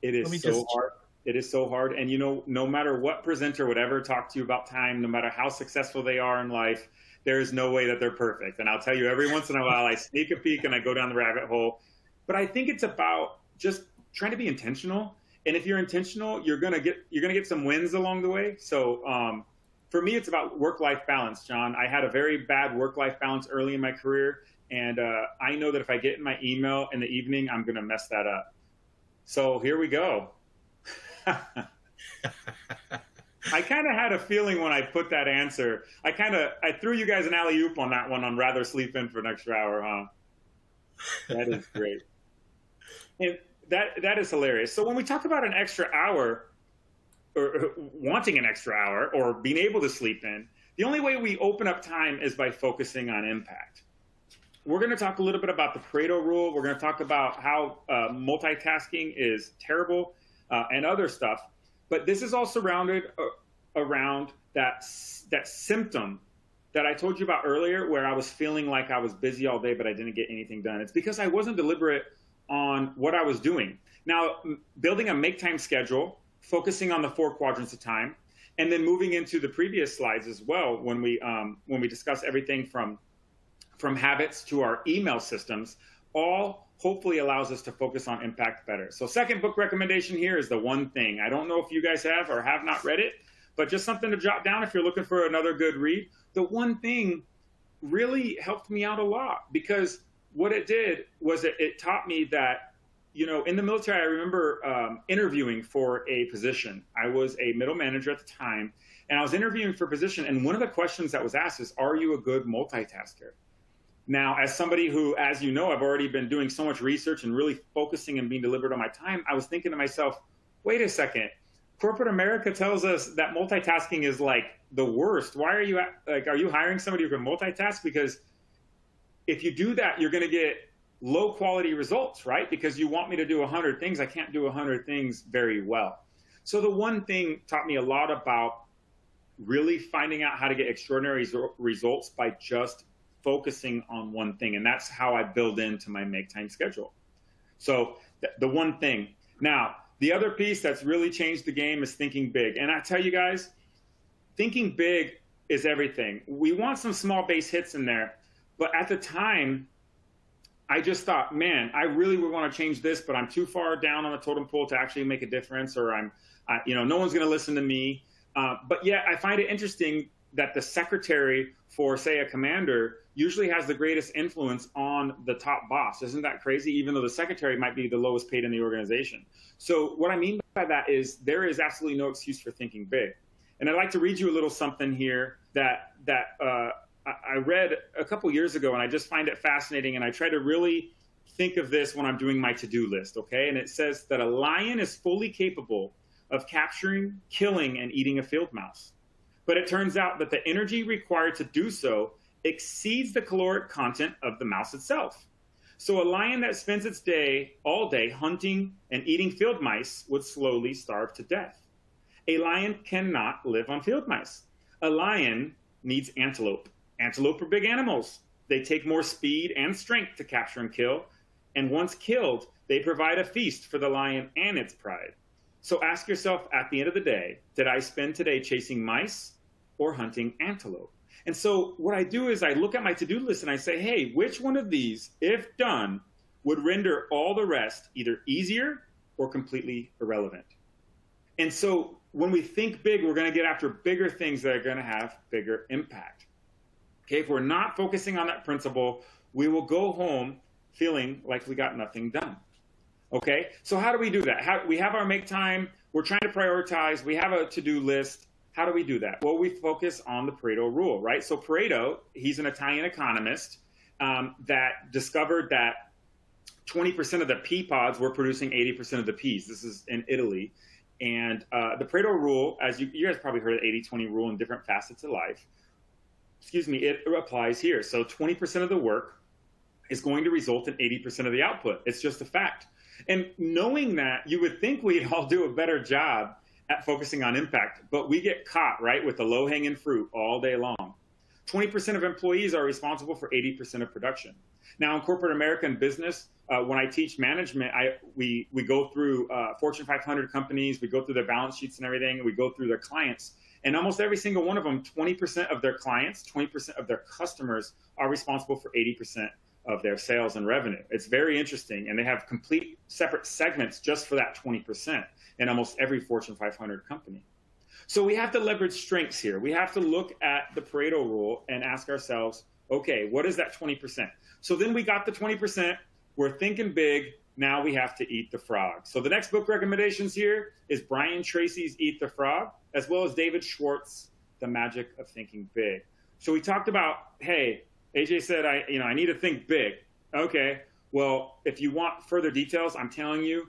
It is so hard. It is so hard. And you know, no matter what presenter would ever talk to you about time, no matter how successful they are in life, there is no way that they're perfect. And I'll tell you, every once in a while, I sneak a peek and I go down the rabbit hole. But I think it's about just trying to be intentional. And if you're intentional, you're gonna get some wins along the way. So for me, it's about work-life balance, John. I had a very bad work-life balance early in my career, and I know that if I get in my email in the evening, I'm gonna mess that up. So here we go. I kind of had a feeling when I put that answer. I threw you guys an alley-oop on that one on rather sleep in for an extra hour, huh? That is great. And that is hilarious. So when we talk about an extra hour, or wanting an extra hour, or being able to sleep in, the only way we open up time is by focusing on impact. We're going to talk a little bit about the Pareto rule. We're going to talk about how multitasking is terrible and other stuff. But this is all surrounded around that symptom that I told you about earlier, where I was feeling like I was busy all day, but I didn't get anything done. It's because I wasn't deliberate on what I was doing. Now, building a make time schedule, focusing on the 4 quadrants of time, and then moving into the previous slides as well, when we discuss everything from habits to our email systems, all hopefully allows us to focus on impact better. So second book recommendation here is The One Thing. I don't know if you guys have or have not read it, but just something to jot down if you're looking for another good read. The One Thing really helped me out a lot, because what it did was it taught me that, in the military, I remember interviewing for a position. I was a middle manager at the time, and I was interviewing for a position, and one of the questions that was asked is, are you a good multitasker? Now, as somebody who, as you know, I've already been doing so much research and really focusing and being deliberate on my time, I was thinking to myself, wait a second, corporate America tells us that multitasking is like the worst. Why are you hiring somebody who can multitask? Because if you do that, you're going to get low quality results, right? Because you want me to do 100 things. I can't do 100 things very well. So The One Thing taught me a lot about really finding out how to get extraordinary results by just focusing on one thing. And that's how I build into my make time schedule. So The One Thing. Now, the other piece that's really changed the game is thinking big. And I tell you guys, thinking big is everything. We want some small base hits in there. But at the time, I just thought, man, I really would want to change this, but I'm too far down on the totem pole to actually make a difference, or no one's going to listen to me. But yet I find it interesting that the secretary for, say, a commander usually has the greatest influence on the top boss. Isn't that crazy? Even though the secretary might be the lowest paid in the organization. So what I mean by that is there is absolutely no excuse for thinking big. And I'd like to read you a little something here that I read a couple years ago, and I just find it fascinating. And I try to really think of this when I'm doing my to-do list, okay? And it says that a lion is fully capable of capturing, killing, and eating a field mouse. But it turns out that the energy required to do so exceeds the caloric content of the mouse itself. So a lion that spends its day all day hunting and eating field mice would slowly starve to death. A lion cannot live on field mice. A lion needs antelope. Antelope are big animals. They take more speed and strength to capture and kill. And once killed, they provide a feast for the lion and its pride. So ask yourself at the end of the day, did I spend today chasing mice or hunting antelope? And so what I do is I look at my to-do list and I say, hey, which one of these, if done, would render all the rest either easier or completely irrelevant? And so when we think big, we're going to get after bigger things that are going to have bigger impact. Okay, if we're not focusing on that principle, we will go home feeling like we got nothing done. Okay, so how do we do that? We have our make time, we're trying to prioritize, we have a to-do list. How do we do that? Well, we focus on the Pareto rule, right? So Pareto, he's an Italian economist that discovered that 20% of the pea pods were producing 80% of the peas. This is in Italy. And the Pareto rule, as you guys probably heard of the 80-20 rule in different facets of life, it applies here. So 20% of the work is going to result in 80% of the output. It's just a fact. And knowing that, you would think we'd all do a better job at focusing on impact, but we get caught, right, with the low-hanging fruit all day long. 20% of employees are responsible for 80% of production. Now, in corporate American business, when I teach management, we go through Fortune 500 companies, we go through their balance sheets and everything, and we go through their clients. And almost every single one of them, 20% of their clients, 20% of their customers are responsible for 80% of their sales and revenue. It's very interesting. And they have complete separate segments just for that 20% in almost every Fortune 500 company. So we have to leverage strengths here. We have to look at the Pareto rule and ask ourselves, okay, what is that 20%? So then we got the 20%, we're thinking big, now we have to eat the frog. So the next book recommendations here is Brian Tracy's Eat the Frog, as well as David Schwartz, The Magic of Thinking Big. So we talked about, hey, AJ said, I need to think big. Okay, well, if you want further details, I'm telling you,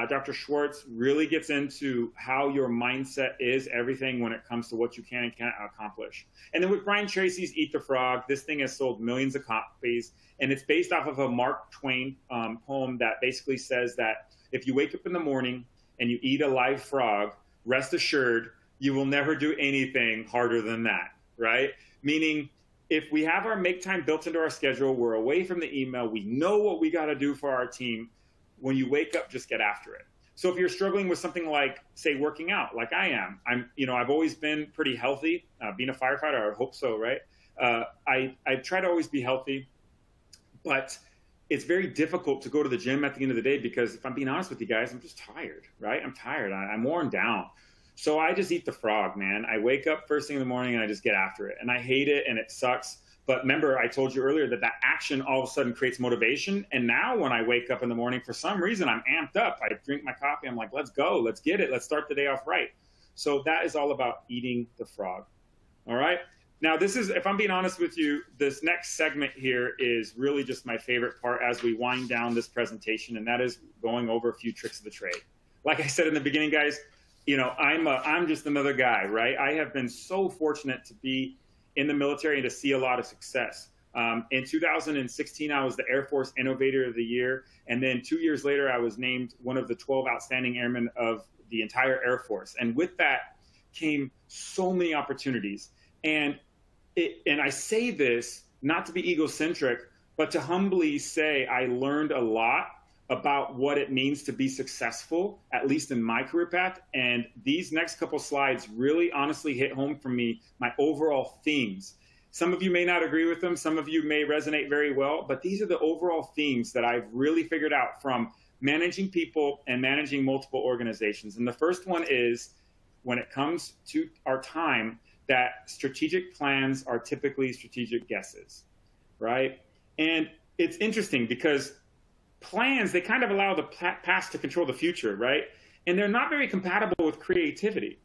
Dr. Schwartz really gets into how your mindset is everything when it comes to what you can and can't accomplish. And then with Brian Tracy's Eat the Frog, this thing has sold millions of copies, and it's based off of a Mark Twain poem that basically says that if you wake up in the morning and you eat a live frog, rest assured you will never do anything harder than that, right? Meaning, if we have our make time built into our schedule, we're away from the email, we know what we got to do for our team. When you wake up, just get after it. So if you're struggling with something like, say, working out, like I am, I've always been pretty healthy. Being a firefighter, I would hope so, right? I try to always be healthy, but it's very difficult to go to the gym at the end of the day because if I'm being honest with you guys, I'm just tired, right? I'm tired. I'm worn down. So I just eat the frog, man. I wake up first thing in the morning and I just get after it. And I hate it and it sucks. But remember, I told you earlier that action all of a sudden creates motivation. And now when I wake up in the morning, for some reason, I'm amped up. I drink my coffee. I'm like, let's go. Let's get it. Let's start the day off right. So that is all about eating the frog. All right. Now, this is, if I'm being honest with you, this next segment here is really just my favorite part as we wind down this presentation. And that is going over a few tricks of the trade. Like I said in the beginning, guys, I'm just another guy, right? I have been so fortunate to be in the military and to see a lot of success. In 2016, I was the Air Force Innovator of the Year. And then 2 years later, I was named one of the 12 outstanding airmen of the entire Air Force. And with that came so many opportunities. And I say this not to be egocentric, but to humbly say I learned a lot about what it means to be successful, at least in my career path. And these next couple slides really honestly hit home for me, my overall themes. Some of you may not agree with them. Some of you may resonate very well, but these are the overall themes that I've really figured out from managing people and managing multiple organizations. And the first one is, when it comes to our time, that strategic plans are typically strategic guesses, right? And it's interesting because plans, they kind of allow the past to control the future, right? And they're not very compatible with creativity.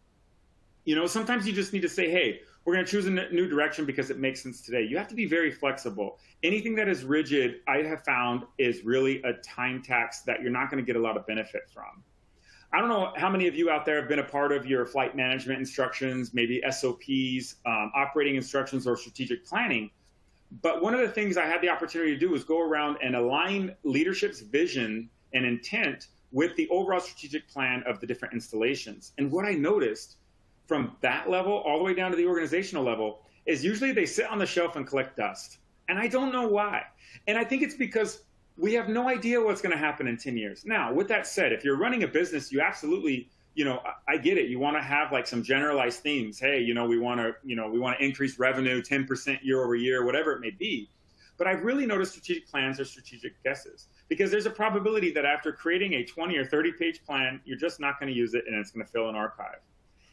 Sometimes you just need to say, hey, we're going to choose a new direction because it makes sense today. You have to be very flexible. Anything that is rigid, I have found, is really a time tax that you're not going to get a lot of benefit from. I don't know how many of you out there have been a part of your flight management instructions, maybe SOPs, operating instructions, or strategic planning. But one of the things I had the opportunity to do was go around and align leadership's vision and intent with the overall strategic plan of the different installations. And what I noticed from that level all the way down to the organizational level is usually they sit on the shelf and collect dust. And I don't know why. And I think it's because we have no idea what's going to happen in 10 years. Now, with that said, if you're running a business, you absolutely, I get it. You want to have like some generalized themes. Hey, we want to increase revenue 10% year over year, whatever it may be. But I've really noticed strategic plans are strategic guesses because there's a probability that after creating a 20 or 30 page plan, you're just not going to use it and it's going to fill an archive.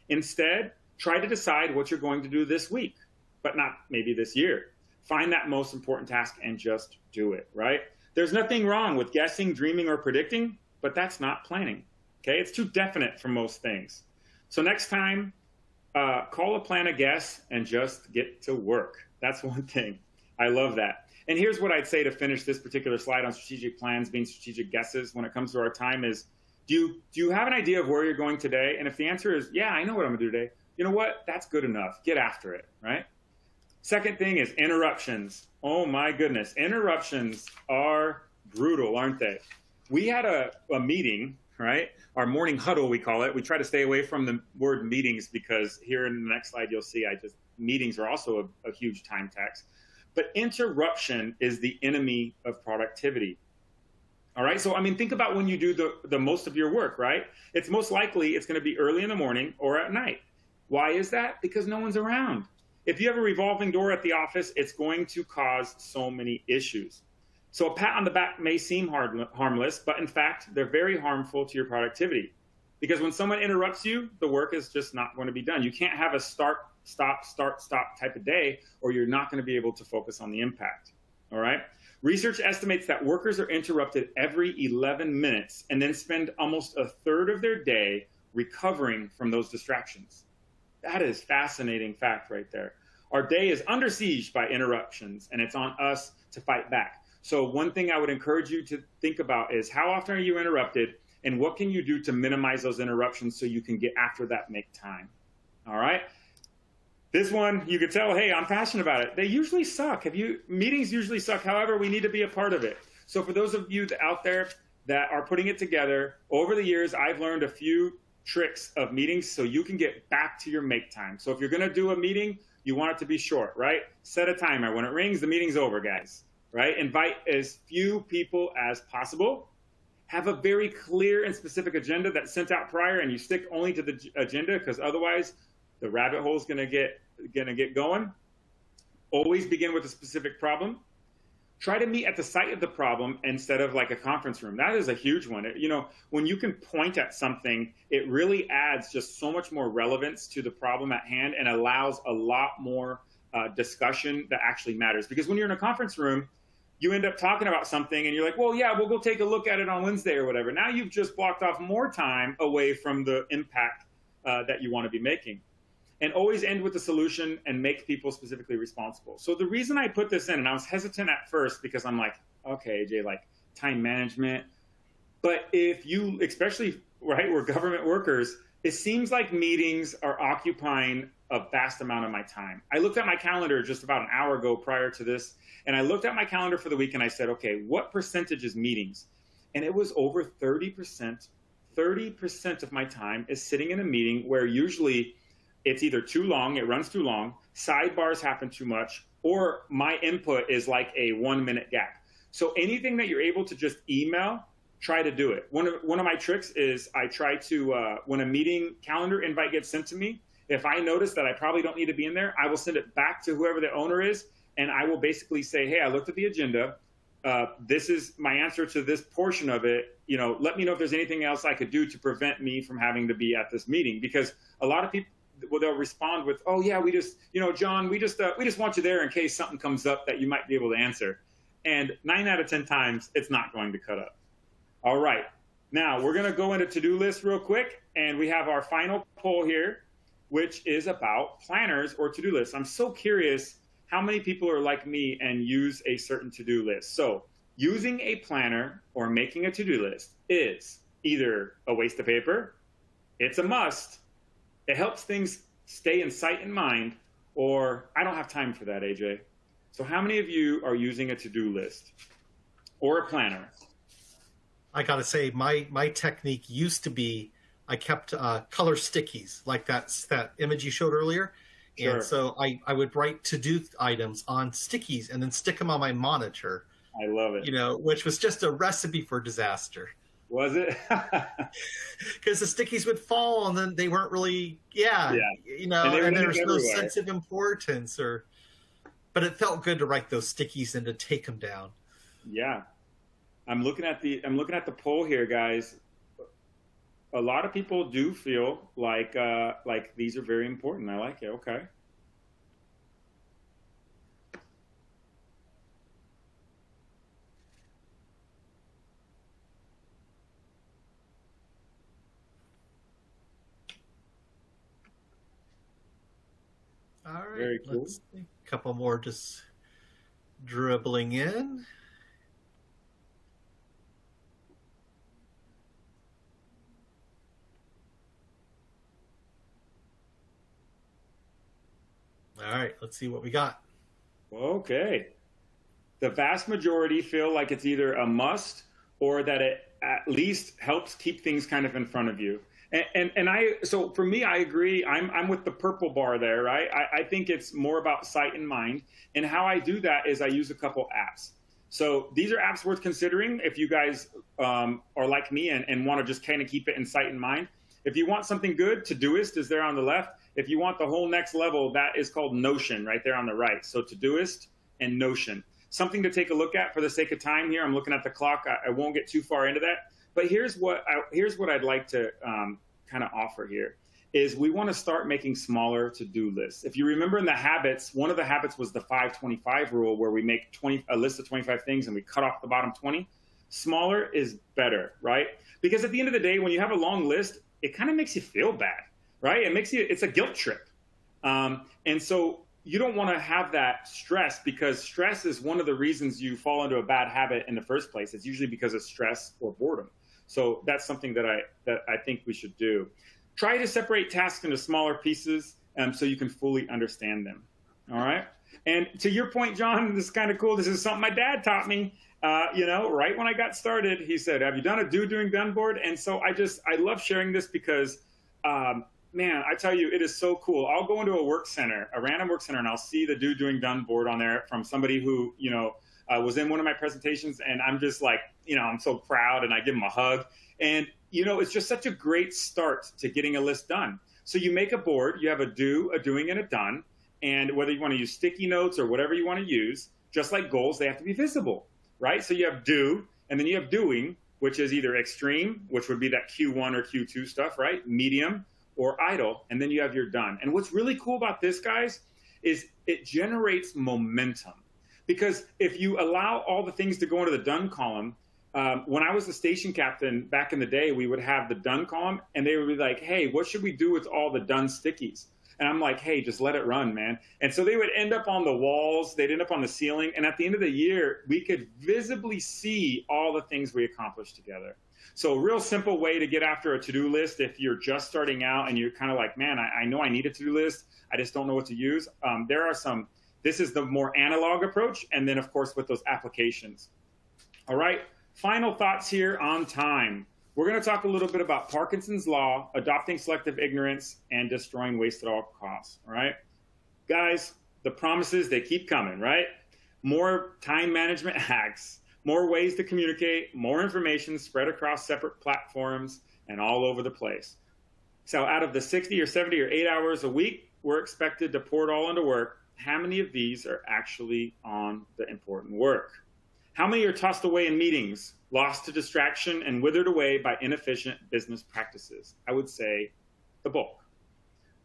Instead, try to decide what you're going to do this week, but not maybe this year. Find that most important task and just do it, right? There's nothing wrong with guessing, dreaming, or predicting, but that's not planning, okay? It's too definite for most things. So next time, call a plan a guess and just get to work. That's one thing. I love that. And here's what I'd say to finish this particular slide on strategic plans being strategic guesses when it comes to our time is, do you have an idea of where you're going today? And if the answer is, yeah, I know what I'm gonna do today, you know what? That's good enough. Get after it, right? Second thing is interruptions. Oh my goodness, interruptions are brutal, aren't they? We had a meeting, right? Our morning huddle, we call it. We try to stay away from the word meetings because here in the next slide, you'll see meetings are also a huge time tax. But interruption is the enemy of productivity. All right, so think about when you do the most of your work, right? It's most likely it's gonna be early in the morning or at night. Why is that? Because no one's around. If you have a revolving door at the office, it's going to cause so many issues. So a pat on the back may seem harmless, but in fact, they're very harmful to your productivity. Because when someone interrupts you, the work is just not going to be done. You can't have a start, stop type of day, or you're not going to be able to focus on the impact, all right? Research estimates that workers are interrupted every 11 minutes and then spend almost a third of their day recovering from those distractions. That is fascinating fact right there. Our day is under siege by interruptions, and it's on us to fight back. So one thing I would encourage you to think about is how often are you interrupted, and what can you do to minimize those interruptions so you can get after that make time? All right? This one, you could tell, hey, I'm passionate about it. They usually suck. Meetings usually suck. However, we need to be a part of it. So for those of you out there that are putting it together, over the years, I've learned a few tricks of meetings so you can get back to your make time. So if you're going to do a meeting, you want it to be short, right? Set a timer. When it rings, the meeting's over, guys, right? Invite as few people as possible. Have a very clear and specific agenda that's sent out prior, and you stick only to the agenda, because otherwise the rabbit hole is going to get going. Always begin with a specific problem. Try to meet at the site of the problem instead of like a conference room. That is a huge one. You know, when you can point at something, it really adds just so much more relevance to the problem at hand and allows a lot more discussion that actually matters. Because when you're in a conference room, you end up talking about something and you're like, well, yeah, we'll go take a look at it on Wednesday or whatever. Now you've just blocked off more time away from the impact that you want to be making. And always end with the solution and make people specifically responsible. So the reason I put this in, and I was hesitant at first because I'm like, okay, AJ, like time management. But if you, especially, right, we're government workers, it seems like meetings are occupying a vast amount of my time. I looked at my calendar just about an hour ago prior to this, and I looked at my calendar for the week and I said, okay, what percentage is meetings? And it was over 30%. 30% of my time is sitting in a meeting where usually it's either too long, it runs too long, sidebars happen too much, or my input is like a 1 minute gap. So anything that you're able to just email, try to do it. One of my tricks is I try to, when a meeting calendar invite gets sent to me, if I notice that I probably don't need to be in there, I will send it back to whoever the owner is, and I will basically say, hey, I looked at the agenda. This is my answer to this portion of it. You know, let me know if there's anything else I could do to prevent me from having to be at this meeting. Because a lot of people, well, they'll respond with, oh yeah, we just, you know, John, we just want you there in case something comes up that you might be able to answer. And 9 out of 10 times, it's not going to cut up. All right, now we're gonna go into to-do list real quick, and we have our final poll here, which is about planners or to-do lists. I'm so curious how many people are like me and use a certain to-do list. So using a planner or making a to-do list is either a waste of paper, it's a must, it helps things stay in sight and mind, or I don't have time for that, AJ. So how many of you are using a to-do list or a planner? I gotta say, my technique used to be I kept color stickies, like that image you showed earlier. Sure. And so I would write to-do items on stickies and then stick them on my monitor. I love it. You know, which was just a recipe for disaster. Was it? Because the stickies would fall and then they weren't really, you know, and there was no sense of importance, but it felt good to write those stickies and to take them down. Yeah. I'm looking at the poll here, guys. A lot of people do feel like these are very important. I like it. Okay. All right. Very cool. Let's see. A couple more just dribbling in. All right, let's see what we got. Okay. The vast majority feel like it's either a must or that it at least helps keep things kind of in front of you. So for me, I agree. I'm with the purple bar there, right? I think it's more about sight and mind. And how I do that is I use a couple apps. So these are apps worth considering if you guys are like me and want to just kind of keep it in sight and mind. If you want something good, Todoist is there on the left. If you want the whole next level, that is called Notion right there on the right. So Todoist and Notion. Something to take a look at for the sake of time here. I'm looking at the clock. I won't get too far into that. But here's what I'd like to kind of offer here is we want to start making smaller to-do lists. If you remember in the habits, one of the habits was the 5-25 rule where we make a list of 25 things and we cut off the bottom 20. Smaller is better, right? Because at the end of the day, when you have a long list, it kind of makes you feel bad, right? It's a guilt trip. And so you don't want to have that stress because stress is one of the reasons you fall into a bad habit in the first place. It's usually because of stress or boredom. So that's something that I think we should do. Try to separate tasks into smaller pieces so you can fully understand them. All right. And to your point, John, this is kind of cool. This is something my dad taught me. Right when I got started, he said, have you done a doing done board? And so I love sharing this because Man, I tell you, it is so cool. I'll go into a random work center, and I'll see the do doing done board on there from somebody who, was in one of my presentations, and I'm just like, I'm so proud, and I give them a hug. And, it's just such a great start to getting a list done. So you make a board, you have a do, a doing, and a done. And whether you want to use sticky notes or whatever you want to use, just like goals, they have to be visible, right? So you have do, and then you have doing, which is either extreme, which would be that Q1 or Q2 stuff, right? Medium or idle, and then you have your done. And what's really cool about this, guys, is it generates momentum. Because if you allow all the things to go into the done column, when I was the station captain back in the day, we would have the done column, and they would be like, hey, what should we do with all the done stickies? And I'm like, hey, just let it run, man. And so they would end up on the walls, they'd end up on the ceiling, and at the end of the year, we could visibly see all the things we accomplished together. So a real simple way to get after a to-do list if you're just starting out and you're kind of like, man, I know I need a to-do list, I just don't know what to use. This is the more analog approach, and then of course with those applications. All right, final thoughts here on time. We're going to talk a little bit about Parkinson's Law, adopting selective ignorance, and destroying waste at all costs, all right? Guys, the promises, they keep coming, right? More time management hacks, more ways to communicate, more information spread across separate platforms and all over the place. So out of the 60 or 70 or 8 hours a week, we're expected to pour it all into work. How many of these are actually on the important work? How many are tossed away in meetings, lost to distraction, and withered away by inefficient business practices? I would say the bulk.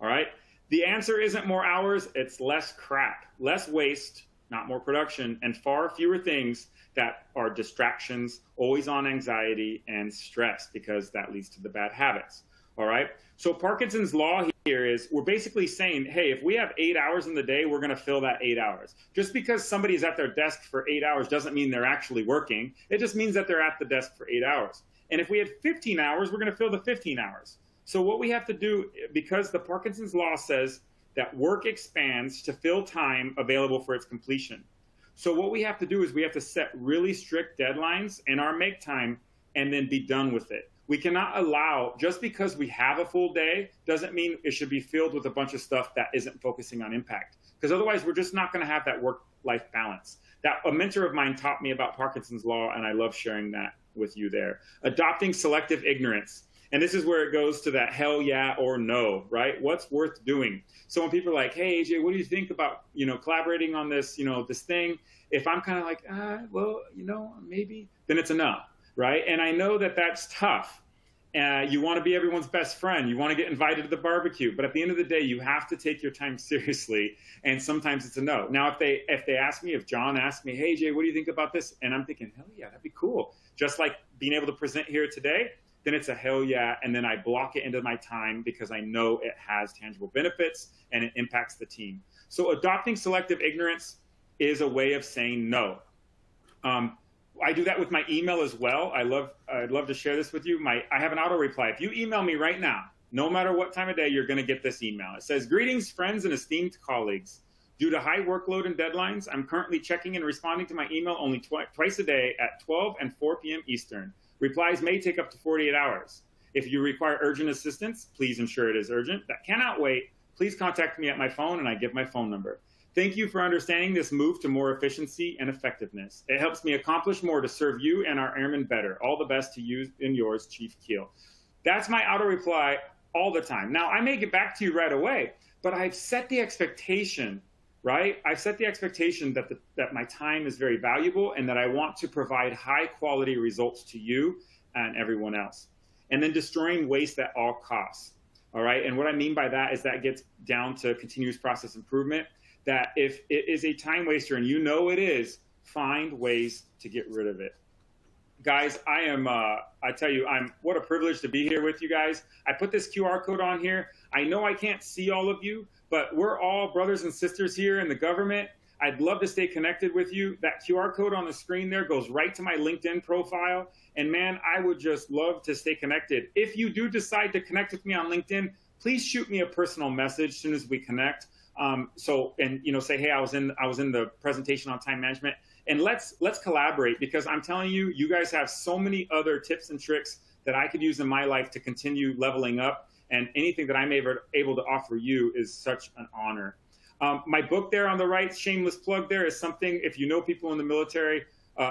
All right? The answer isn't more hours, it's less crap, less waste, not more production, and far fewer things that are distractions, always on anxiety, and stress, because that leads to the bad habits. All right? So Parkinson's Law here is we're basically saying, hey, if we have 8 hours in the day, we're going to fill that 8 hours. Just because somebody is at their desk for 8 hours doesn't mean they're actually working. It just means that they're at the desk for 8 hours. And if we had 15 hours, we're going to fill the 15 hours. So what we have to do, because the Parkinson's Law says that work expands to fill time available for its completion. So what we have to do is we have to set really strict deadlines in our make time and then be done with it. We cannot allow, just because we have a full day, doesn't mean it should be filled with a bunch of stuff that isn't focusing on impact. Because otherwise, we're just not going to have that work-life balance. A mentor of mine taught me about Parkinson's Law, and I love sharing that with you there. Adopting selective ignorance. And this is where it goes to that hell yeah or no, right? What's worth doing? So when people are like, hey, AJ, what do you think about, collaborating on this, this thing? If I'm kind of like, well, maybe, then it's a no. Right? And I know that that's tough. You want to be everyone's best friend. You want to get invited to the barbecue. But at the end of the day, you have to take your time seriously. And sometimes it's a no. Now, if John asked me, hey, Jay, what do you think about this? And I'm thinking, hell yeah, that'd be cool. Just like being able to present here today, then it's a hell yeah. And then I block it into my time because I know it has tangible benefits and it impacts the team. So adopting selective ignorance is a way of saying no. I do that with my email as well. I'd love to share this with you. I have an auto reply. If you email me right now, no matter what time of day, you're going to get this email. It says, greetings, friends and esteemed colleagues. Due to high workload and deadlines, I'm currently checking and responding to my email only twice a day at 12 and 4 p.m. Eastern. Replies may take up to 48 hours. If you require urgent assistance, please ensure it is urgent. That cannot wait. Please contact me at my phone, and I give my phone number. Thank you for understanding this move to more efficiency and effectiveness. It helps me accomplish more to serve you and our airmen better. All the best to you and yours, Chief Keel. That's my auto reply all the time. Now, I may get back to you right away, but I've set the expectation, right? I've set the expectation that my time is very valuable and that I want to provide high quality results to you and everyone else. And then destroying waste at all costs, all right? And what I mean by that is that gets down to continuous process improvement. That if it is a time waster and you know it is, find ways to get rid of it. Guys, I tell you, what a privilege to be here with you guys. I put this QR code on here. I know I can't see all of you, but we're all brothers and sisters here in the government. I'd love to stay connected with you. That QR code on the screen there goes right to my LinkedIn profile. And man, I would just love to stay connected. If you do decide to connect with me on LinkedIn, please shoot me a personal message as soon as we connect. Say, hey, I was in the presentation on time management, and let's collaborate, because I'm telling you, you guys have so many other tips and tricks that I could use in my life to continue leveling up. and anything that I'm able to offer you is such an honor. My book there on the right, shameless plug there, is something, if you know people in the military,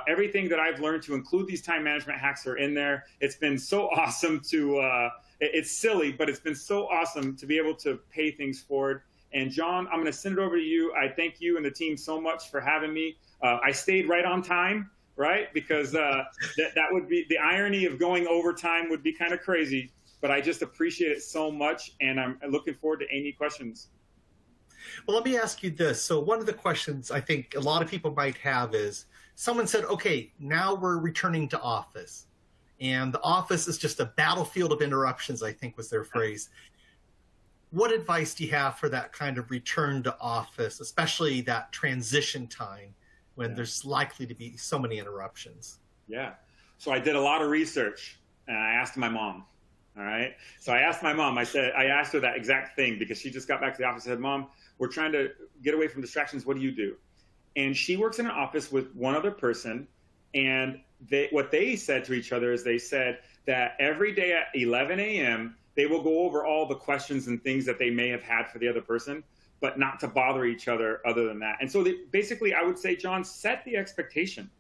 everything that I've learned to include these time management hacks are in there. It's been so awesome to, it's silly, but it's been so awesome to be able to pay things forward. And John, I'm going to send it over to you. I thank you and the team so much for having me. I stayed right on time, right? Because that would be, the irony of going overtime would be kind of crazy, but I just appreciate it so much. And I'm looking forward to any questions. Well, let me ask you this. So one of the questions I think a lot of people might have is, someone said, okay, now we're returning to office. And the office is just a battlefield of interruptions, I think was their phrase. What advice do you have for that kind of return to office, especially that transition time when there's likely to be so many interruptions? Yeah. So I did a lot of research and I asked my mom. All right. So I asked my mom, I asked her that exact thing because she just got back to the office and said, Mom, we're trying to get away from distractions. What do you do? And she works in an office with one other person. And what they said to each other is they said that every day at 11 a.m., they will go over all the questions and things that they may have had for the other person, but not to bother each other other than that. And so basically, I would say, John, set the expectation.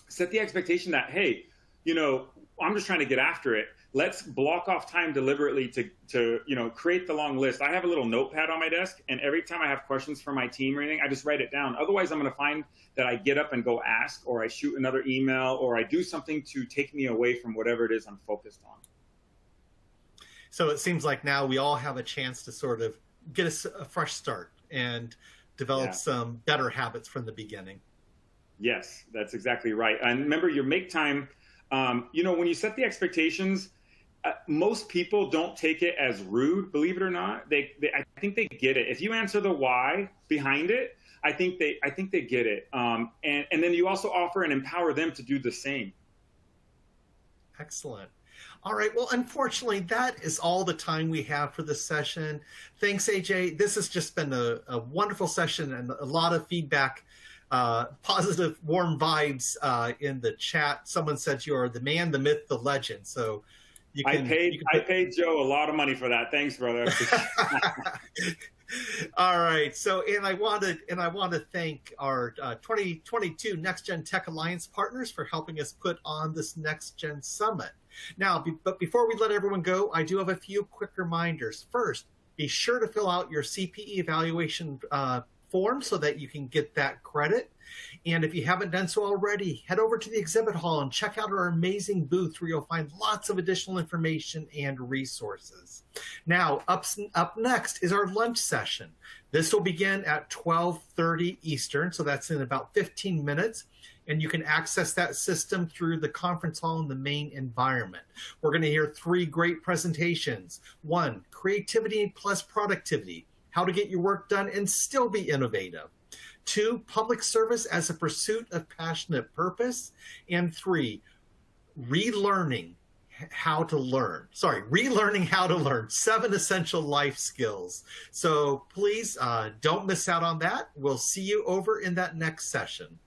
Set the expectation that, hey, you know, I'm just trying to get after it. Let's block off time deliberately to you know, create the long list. I have a little notepad on my desk, and every time I have questions for my team or anything, I just write it down. Otherwise, I'm going to find that I get up and go ask, or I shoot another email, or I do something to take me away from whatever it is I'm focused on. So it seems like now we all have a chance to sort of get a fresh start and develop some better habits from the beginning. Yes, that's exactly right. And remember, your make time, you know, when you set the expectations, most people don't take it as rude, believe it or not. I think they get it. If you answer the why behind it, I think they get it. And then you also offer and empower them to do the same. Excellent. All right. Well, unfortunately, that is all the time we have for this session. Thanks, AJ. This has just been a wonderful session and a lot of feedback, positive, warm vibes in the chat. Someone said you are the man, the myth, the legend. So you can, I paid Joe a lot of money for that. Thanks, brother. All right. So, and I want to thank our 2022 NextGen Tech Alliance partners for helping us put on this NextGen Summit. Now, but before we let everyone go, I do have a few quick reminders. First, be sure to fill out your CPE evaluation form so that you can get that credit. And if you haven't done so already, head over to the exhibit hall and check out our amazing booth where you'll find lots of additional information and resources. Now, up next is our lunch session. This will begin at 12:30 Eastern, so that's in about 15 minutes. And you can access that system through the conference hall in the main environment. We're going to hear 3 great presentations. 1, creativity plus productivity, how to get your work done and still be innovative. 2, public service as a pursuit of passionate purpose. And 3, relearning how to learn. 7 essential life skills. So please don't miss out on that. We'll see you over in that next session.